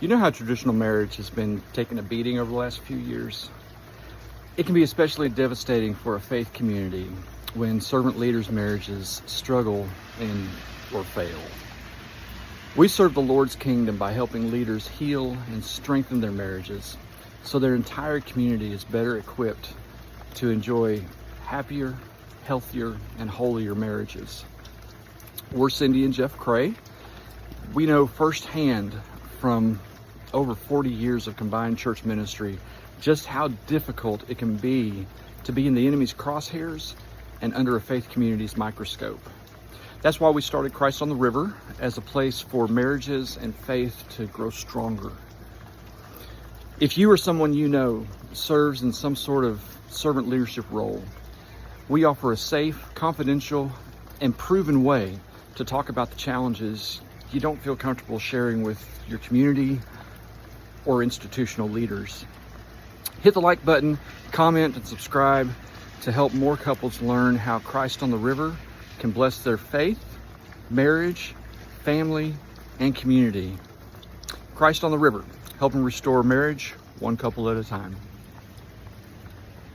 You know how traditional marriage has been taking a beating over the last few years? It can be especially devastating for a faith community when servant leaders' marriages struggle or fail. We serve the Lord's kingdom by helping leaders heal and strengthen their marriages so their entire community is better equipped to enjoy happier, healthier, and holier marriages. We're Cindy and Jeff Cray. We know firsthand from over 40 years of combined church ministry just how difficult it can be to be in the enemy's crosshairs and under a faith community's microscope. That's why we started Christ on the River as a place for marriages and faith to grow stronger. If you or someone you know serves in some sort of servant leadership role, we offer a safe, confidential, and proven way to talk about the challenges you don't feel comfortable sharing with your community or institutional leaders. Hit the like button, comment, and subscribe to help more couples learn how Christ on the River can bless their faith, marriage, family, and community. Christ on the River, helping restore marriage one couple at a time.